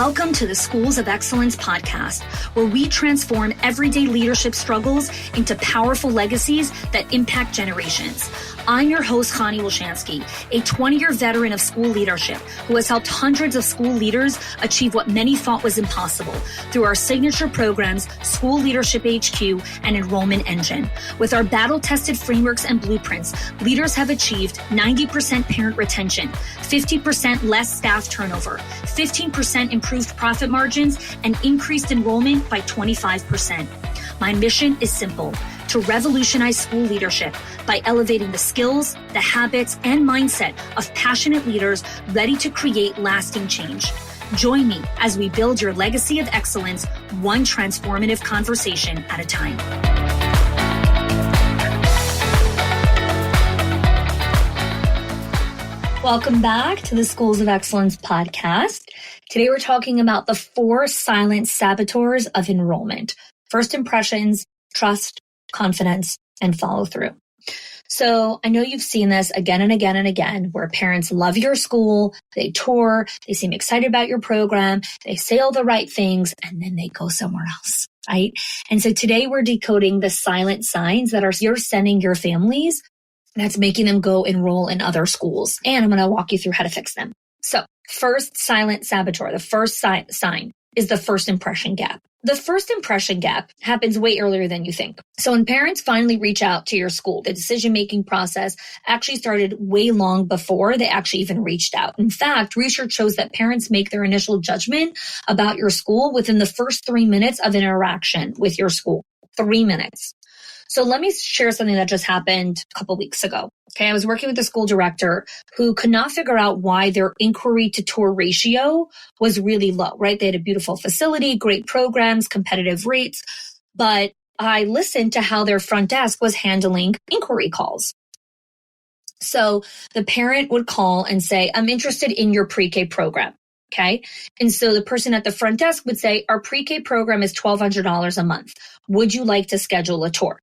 Welcome to the Schools of Excellence podcast, where we transform everyday leadership struggles into powerful legacies that impact generations. I'm your host, Chani Wilshansky, a 20-year veteran of school leadership who has helped hundreds of school leaders achieve what many thought was impossible through our signature programs, School Leadership HQ and Enrollment Engine. With our battle-tested frameworks and blueprints, leaders have achieved 90% parent retention, 50% less staff turnover, 15% improved profit margins, and increased enrollment by 25%. My mission is simple: to revolutionize school leadership by elevating the skills, the habits, and mindset of passionate leaders ready to create lasting change. Join me as we build your legacy of excellence, one transformative conversation at a time. Welcome back to the Schools of Excellence podcast. Today we're talking about the 4 silent saboteurs of enrollment: first impressions, trust, confidence, and follow through. So I know you've seen this again and again and again, where parents love your school, they tour, they seem excited about your program, they say all the right things, and then they go somewhere else, right? And so today we're decoding the silent signs that you're sending your families that's making them go enroll in other schools. And I'm going to walk you through how to fix them. So first silent saboteur, the first sign is the first impression gap. The first impression gap happens way earlier than you think. So when parents finally reach out to your school, the decision-making process actually started way long before they actually even reached out. In fact, research shows that parents make their initial judgment about your school within the first 3 minutes of interaction with your school. 3 minutes. So let me share something that just happened a couple weeks ago. Okay, I was working with a school director who could not figure out why their inquiry to tour ratio was really low, right? They had a beautiful facility, great programs, competitive rates, but I listened to how their front desk was handling inquiry calls. So the parent would call and say, "I'm interested in your pre-K program." Okay. And so the person at the front desk would say, "Our pre-K program is $1,200 a month. Would you like to schedule a tour?"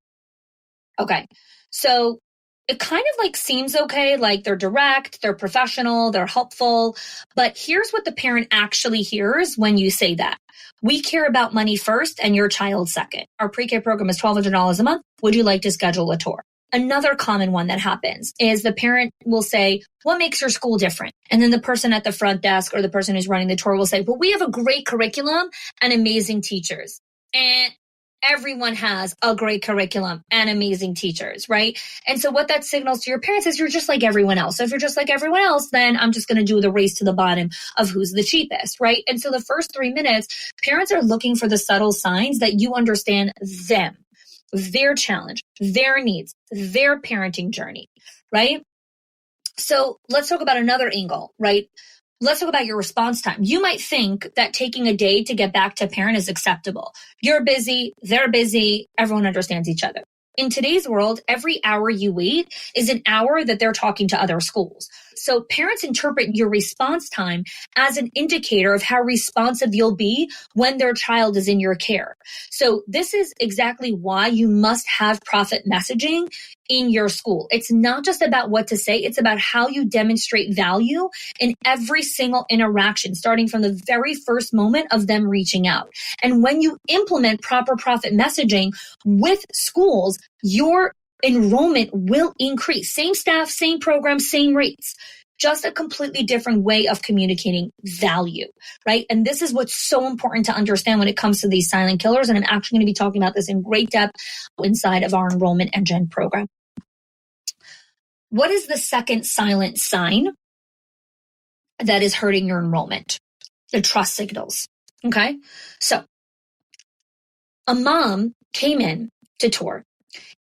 Okay. So it kind of like seems okay, like they're direct, they're professional, they're helpful. But here's what the parent actually hears when you say that: "We care about money first and your child second. Our pre-K program is $1,200 a month. Would you like to schedule a tour?" Another common one that happens is the parent will say, "What makes your school different?" And then the person at the front desk or the person who's running the tour will say, "Well, we have a great curriculum and amazing teachers." And everyone has a great curriculum and amazing teachers, right? And so what that signals to your parents is you're just like everyone else. So if you're just like everyone else, then I'm just going to do the race to the bottom of who's the cheapest, right? And so the first 3 minutes, parents are looking for the subtle signs that you understand them, their challenge, their needs, their parenting journey, right? So let's talk about another angle, right? Let's talk about your response time. You might think that taking a day to get back to a parent is acceptable. You're busy, they're busy, everyone understands each other. In today's world, every hour you wait is an hour that they're talking to other schools. So parents interpret your response time as an indicator of how responsive you'll be when their child is in your care. So this is exactly why you must have profit messaging in your school. It's not just about what to say, it's about how you demonstrate value in every single interaction, starting from the very first moment of them reaching out. And when you implement proper profit messaging with schools, your enrollment will increase. Same staff, same program, same rates. Just a completely different way of communicating value, right? And this is what's so important to understand when it comes to these silent killers. And I'm actually going to be talking about this in great depth inside of our Enrollment Engine program. What is the second silent sign that is hurting your enrollment? The trust signals. Okay. So a mom came in to tour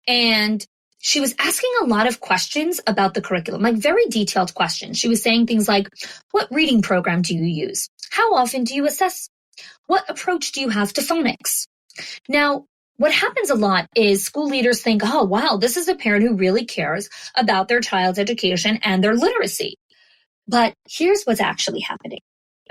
and she was asking a lot of questions about the curriculum, like very detailed questions. She was saying things like, "What reading program do you use? How often do you assess? What approach do you have to phonics?" Now, what happens a lot is school leaders think, "Oh, wow, this is a parent who really cares about their child's education and their literacy." But here's what's actually happening.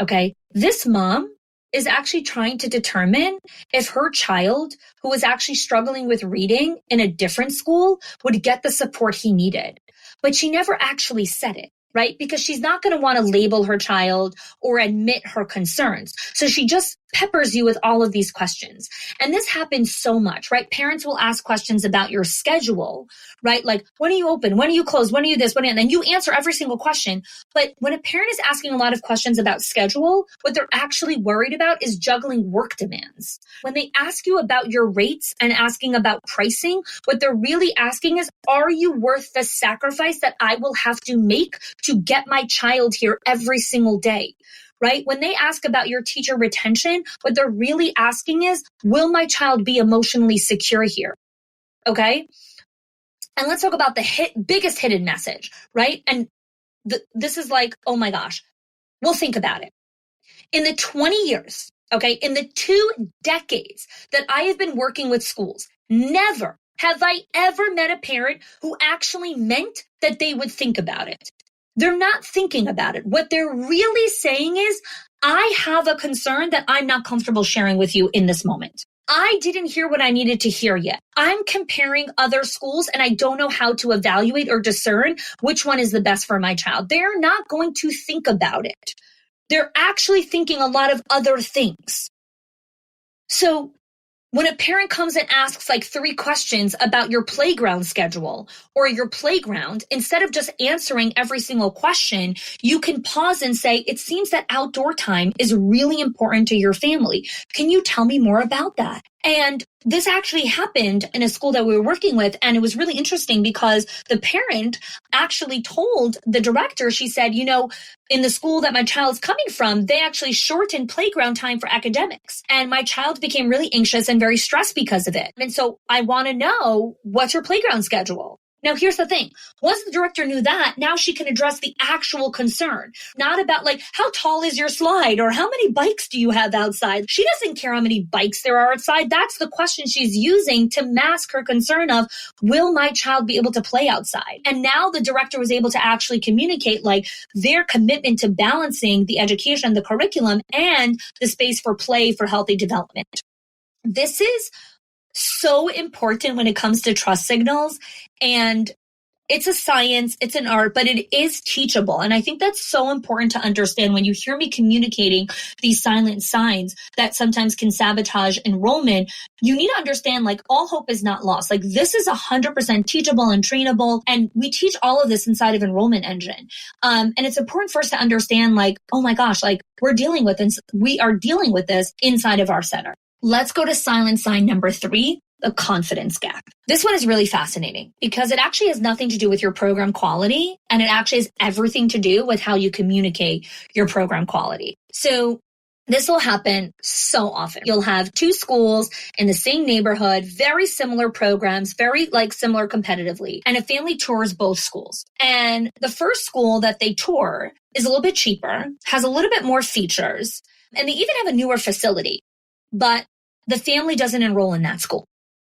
Okay. This mom is actually trying to determine if her child, who was actually struggling with reading in a different school, would get the support he needed. But she never actually said it. right? Because she's not going to want to label her child or admit her concerns. So she just peppers you with all of these questions. And this happens so much, right? Parents will ask questions about your schedule, right? Like, when are you open? When are you closed? When are you this? When are you? And then you answer every single question. But when a parent is asking a lot of questions about schedule, what they're actually worried about is juggling work demands. When they ask you about your rates and asking about pricing, what they're really asking is, are you worth the sacrifice that I will have to make to get my child here every single day? Right? When they ask about your teacher retention, what they're really asking is, will my child be emotionally secure here? Okay? And let's talk about the biggest hidden message, right? And this is like, oh my gosh. Well, think about it. In the 20 years, okay, in the 2 decades that I have been working with schools, never have I ever met a parent who actually meant that they would think about it. They're not thinking about it. What they're really saying is, I have a concern that I'm not comfortable sharing with you in this moment. I didn't hear what I needed to hear yet. I'm comparing other schools and I don't know how to evaluate or discern which one is the best for my child. They're not going to think about it. They're actually thinking a lot of other things. So when a parent comes and asks like 3 questions about your playground schedule or your playground, instead of just answering every single question, you can pause and say, it seems that outdoor time is really important to your family. Can you tell me more about that? And this actually happened in a school that we were working with. And it was really interesting because the parent actually told the director, she said, you know, in the school that my child's coming from, they actually shortened playground time for academics. And my child became really anxious and very stressed because of it. And so I want to know, what's your playground schedule? Now, here's the thing. Once the director knew that, now she can address the actual concern, not about like, how tall is your slide or how many bikes do you have outside? She doesn't care how many bikes there are outside. That's the question she's using to mask her concern of, will my child be able to play outside? And now the director was able to actually communicate like their commitment to balancing the education, the curriculum, and the space for play for healthy development. This is so important when it comes to trust signals. And it's a science, it's an art, but it is teachable. And I think that's so important to understand when you hear me communicating these silent signs that sometimes can sabotage enrollment. You need to understand, like, all hope is not lost. Like, this is 100% teachable and trainable. And we teach all of this inside of Enrollment Engine. And it's important for us to understand, like, oh my gosh, like, we are dealing with this inside of our center. Let's go to silent sign number 3, the confidence gap. This one is really fascinating because it actually has nothing to do with your program quality, and it actually has everything to do with how you communicate your program quality. So this will happen so often. You'll have 2 schools in the same neighborhood, very similar programs, very like similar competitively, and a family tours both schools. And the first school that they tour is a little bit cheaper, has a little bit more features, and they even have a newer facility, but the family doesn't enroll in that school.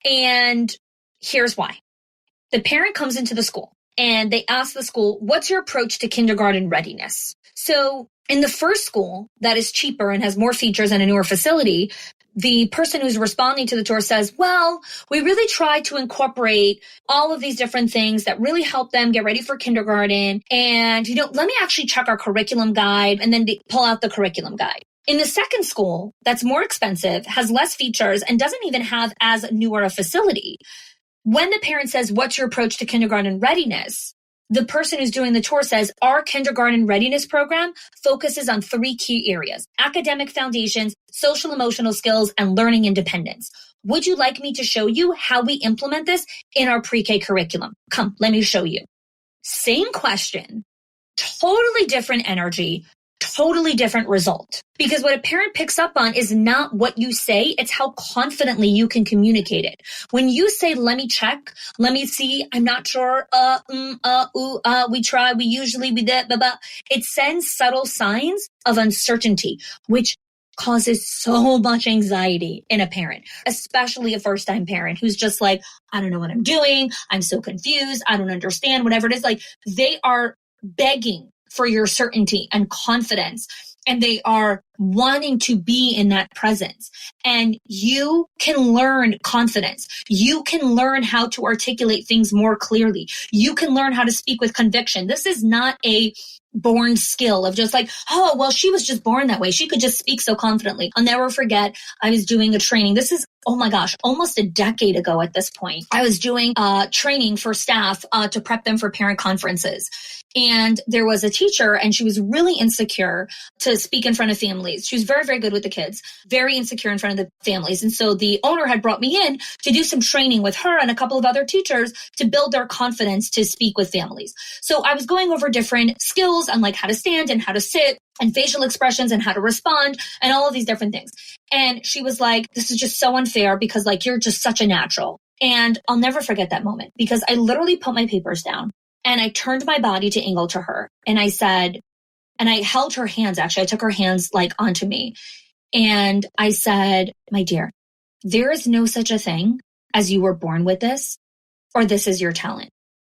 And here's why. The parent comes into the school and they ask the school, what's your approach to kindergarten readiness? So in the first school that is cheaper and has more features and a newer facility, the person who's responding to the tour says, well, we really try to incorporate all of these different things that really help them get ready for kindergarten. And, you know, let me actually check our curriculum guide, and then they pull out the curriculum guide. In the second school, that's more expensive, has less features, and doesn't even have as newer a facility. When the parent says, what's your approach to kindergarten readiness? The person who's doing the tour says, our kindergarten readiness program focuses on 3 key areas: academic foundations, social emotional skills, and learning independence. Would you like me to show you how we implement this in our pre-K curriculum? Come, let me show you. Same question, totally different energy, totally different result. Because what a parent picks up on is not what you say, it's how confidently you can communicate it. When you say, let me check, let me see, I'm not sure, we try, we usually, we did, blah, blah. It sends subtle signs of uncertainty, which causes so much anxiety in a parent, especially a first-time parent who's just like, I don't know what I'm doing, I'm so confused, I don't understand, whatever it is. Like, they are begging for your certainty and confidence. and they are wanting to be in that presence. And you can learn confidence. You can learn how to articulate things more clearly. You can learn how to speak with conviction. This is not a born skill of just like, oh, well, she was just born that way. She could just speak so confidently. I'll never forget, I was doing a training. This is, oh my gosh, almost a decade ago at this point. I was doing training for staff to prep them for parent conferences. And there was a teacher, and she was really insecure to speak in front of families. She was very, very good with the kids, very insecure in front of the families. And so the owner had brought me in to do some training with her and a couple of other teachers to build their confidence to speak with families. So I was going over different skills on like how to stand and how to sit and facial expressions and how to respond and all of these different things. And she was like, this is just so unfair because like, you're just such a natural. And I'll never forget that moment because I literally put my papers down and I turned my body to angle to her. And I said, and I held her hands, actually, I took her hands like onto me. And I said, my dear, there is no such a thing as you were born with this or this is your talent.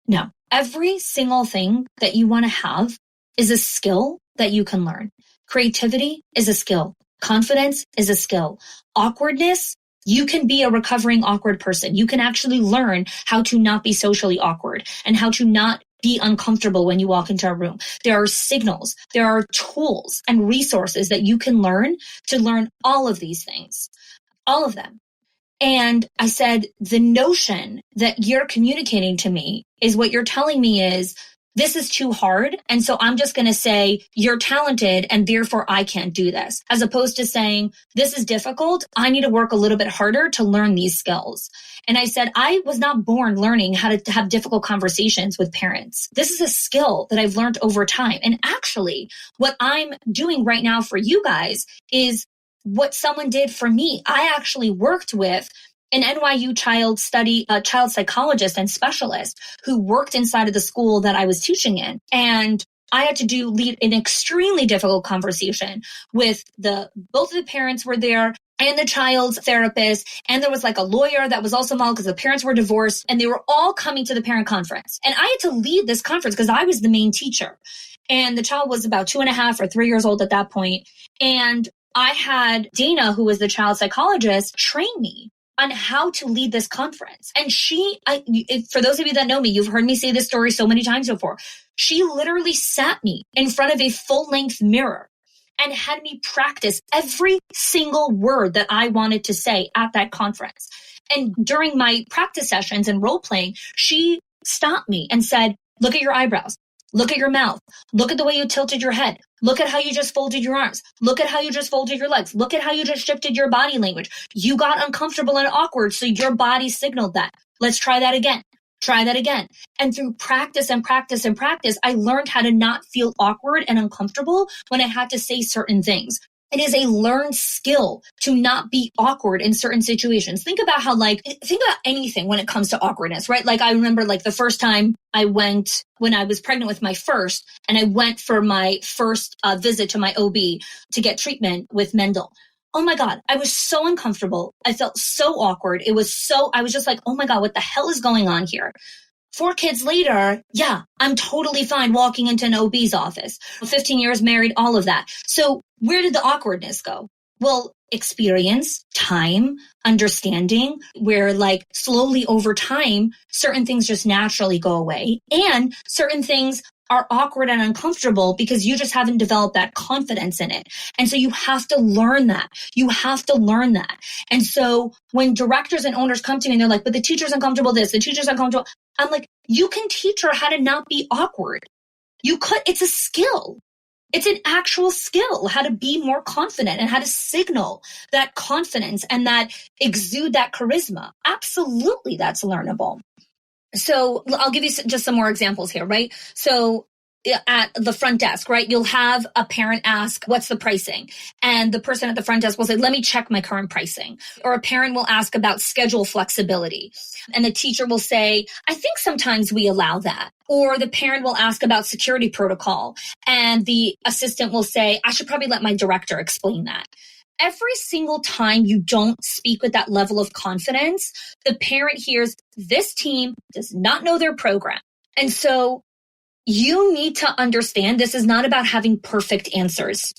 No, every single thing that you want to have is a skill that you can learn. Creativity is a skill. Confidence is a skill. Awkwardness, you can be a recovering awkward person. You can actually learn how to not be socially awkward and how to not be uncomfortable when you walk into a room. There are signals, there are tools and resources that you can learn to learn all of these things, all of them. And I said, the notion that you're communicating to me is what you're telling me is, this is too hard. And so I'm just going to say, you're talented and therefore I can't do this. As opposed to saying, this is difficult. I need to work a little bit harder to learn these skills. And I said, I was not born learning how to have difficult conversations with parents. This is a skill that I've learned over time. And actually, what I'm doing right now for you guys is what someone did for me. I actually worked with an NYU child psychologist and specialist who worked inside of the school that I was teaching in. And I had to lead an extremely difficult conversation with both of the parents were there and the child's therapist. And there was like a lawyer that was also involved because the parents were divorced and they were all coming to the parent conference. And I had to lead this conference because I was the main teacher. And the child was about 2.5 or 3 years old at that point. And I had Dana, who was the child psychologist, train me on how to lead this conference. And for those of you that know me, you've heard me say this story so many times before. She literally sat me in front of a full-length mirror and had me practice every single word that I wanted to say at that conference. And during my practice sessions and role-playing, she stopped me and said, look at your eyebrows. Look at your mouth. Look at the way you tilted your head. Look at how you just folded your arms. Look at how you just folded your legs. Look at how you just shifted your body language. You got uncomfortable and awkward, so your body signaled that. Let's try that again. Try that again. And through practice and practice and practice, I learned how to not feel awkward and uncomfortable when I had to say certain things. It is a learned skill to not be awkward in certain situations. Think about anything when it comes to awkwardness, right? Like I remember the first time I went when I was pregnant with my first, and I went for my first visit to my OB to get treatment with Mendel. Oh my God, I was so uncomfortable. I felt so awkward. I was just like, oh my God, what the hell is going on here? 4 kids later, yeah, I'm totally fine walking into an OB's office. 15 years married, all of that. So where did the awkwardness go? Well, experience, time, understanding, where slowly over time, certain things just naturally go away. And certain things are awkward and uncomfortable because you just haven't developed that confidence in it. And so you have to learn that. You have to learn that. And so when directors and owners come to me and they're like, but the teacher's uncomfortable this, the teacher's uncomfortable, I'm like, you can teach her how to not be awkward. It's a skill. It's an actual skill, how to be more confident and how to signal that confidence and that exude that charisma. Absolutely, that's learnable. So I'll give you just some more examples here, right? So at the front desk, right, you'll have a parent ask, what's the pricing? And the person at the front desk will say, let me check my current pricing. Or a parent will ask about schedule flexibility. And the teacher will say, I think sometimes we allow that. Or the parent will ask about security protocol. And the assistant will say, I should probably let my director explain that. Every single time you don't speak with that level of confidence, the parent hears this team does not know their program. And so you need to understand this is not about having perfect answers.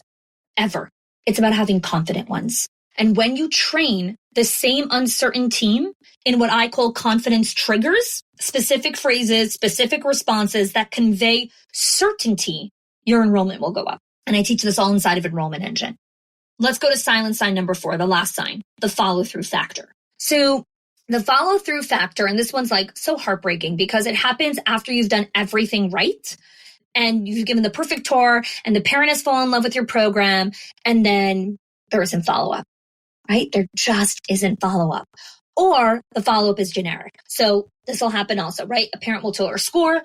ever. It's about having confident ones. And when you train the same uncertain team in what I call confidence triggers, specific phrases, specific responses that convey certainty, your enrollment will go up. And I teach this all inside of Enrollment Engine. Let's go to silent sign number 4, the last sign, the follow-through factor. So the follow-through factor, and this one's like so heartbreaking because it happens after you've done everything right and you've given the perfect tour and the parent has fallen in love with your program, and then there isn't follow-up, right? There just isn't follow-up. Or the follow-up is generic. So this will happen also, right? A parent will tell our school,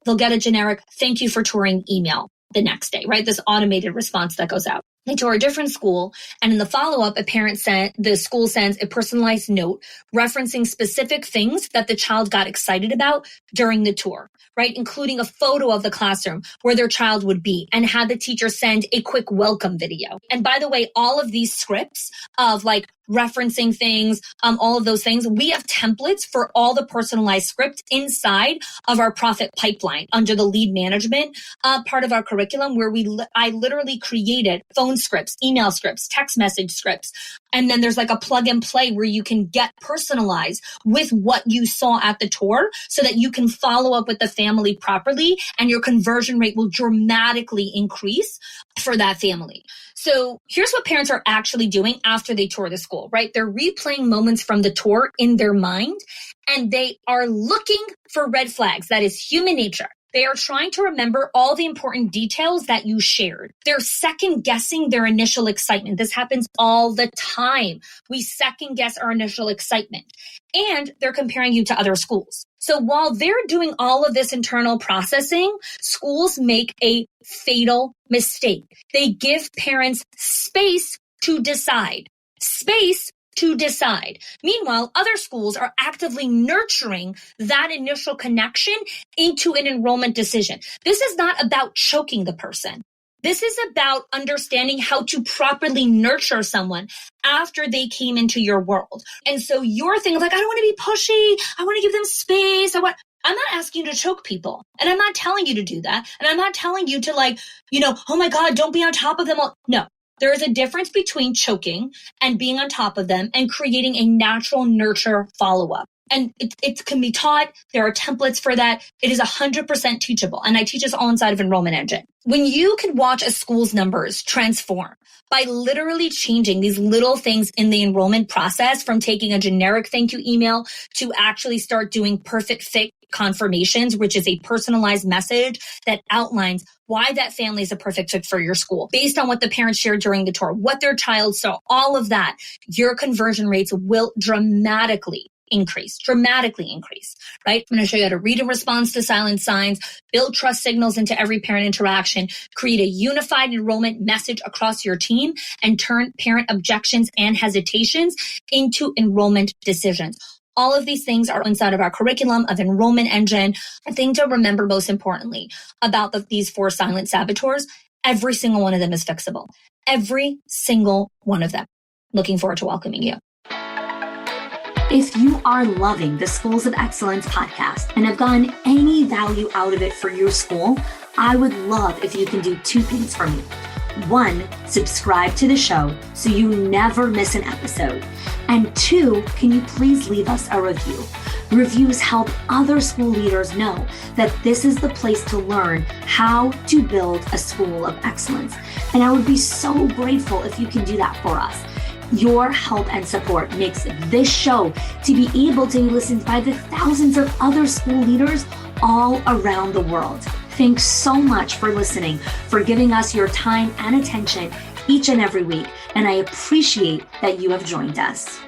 they'll get a generic thank you for touring email the next day, right? This automated response that goes out. They tour a different school, and in the follow-up, the school sends a personalized note referencing specific things that the child got excited about during the tour, right? Including a photo of the classroom where their child would be, and had the teacher send a quick welcome video. And by the way, all of these scripts of like referencing things, all of those things, we have templates for all the personalized scripts inside of our profit pipeline under the lead management part of our curriculum, where I literally created phone scripts, email scripts, text message scripts. And then there's like a plug and play where you can get personalized with what you saw at the tour so that you can follow up with the family properly and your conversion rate will dramatically increase for that family. So here's what parents are actually doing after they tour the school, right? They're replaying moments from the tour in their mind, and they are looking for red flags. That is human nature. They are trying to remember all the important details that you shared. They're second guessing their initial excitement. This happens all the time. We second guess our initial excitement, and they're comparing you to other schools. So while they're doing all of this internal processing, schools make a fatal mistake. They give parents space to decide. Meanwhile, other schools are actively nurturing that initial connection into an enrollment decision. This is not about choking the person. This is about understanding how to properly nurture someone after they came into your world. And so your thing of like, I don't want to be pushy. I want to give them space. I'm not asking you to choke people. And I'm not telling you to do that. And I'm not telling you to oh my God, don't be on top of them. No. There is a difference between choking and being on top of them and creating a natural nurture follow-up. And it can be taught. There are templates for that. It is 100% teachable. And I teach this all inside of Enrollment Engine. When you can watch a school's numbers transform by literally changing these little things in the enrollment process, from taking a generic thank you email to actually start doing perfect fit confirmations, which is a personalized message that outlines why that family is a perfect fit for your school based on what the parents shared during the tour, what their child saw, all of that, your conversion rates will dramatically increase, right? I'm going to show you how to read and respond to silent signs, build trust signals into every parent interaction, create a unified enrollment message across your team, and turn parent objections and hesitations into enrollment decisions. All of these things are inside of our curriculum of Enrollment Engine. A thing to remember most importantly about these 4 silent saboteurs, every single one of them is fixable. Every single one of them. Looking forward to welcoming you. If you are loving the Schools of Excellence podcast and have gotten any value out of it for your school, I would love if you can do 2 things for me. 1, subscribe to the show so you never miss an episode. And 2, can you please leave us a review? Reviews help other school leaders know that this is the place to learn how to build a school of excellence. And I would be so grateful if you can do that for us. Your help and support makes this show to be able to be listened by the thousands of other school leaders all around the world. Thanks so much for listening, for giving us your time and attention each and every week. And I appreciate that you have joined us.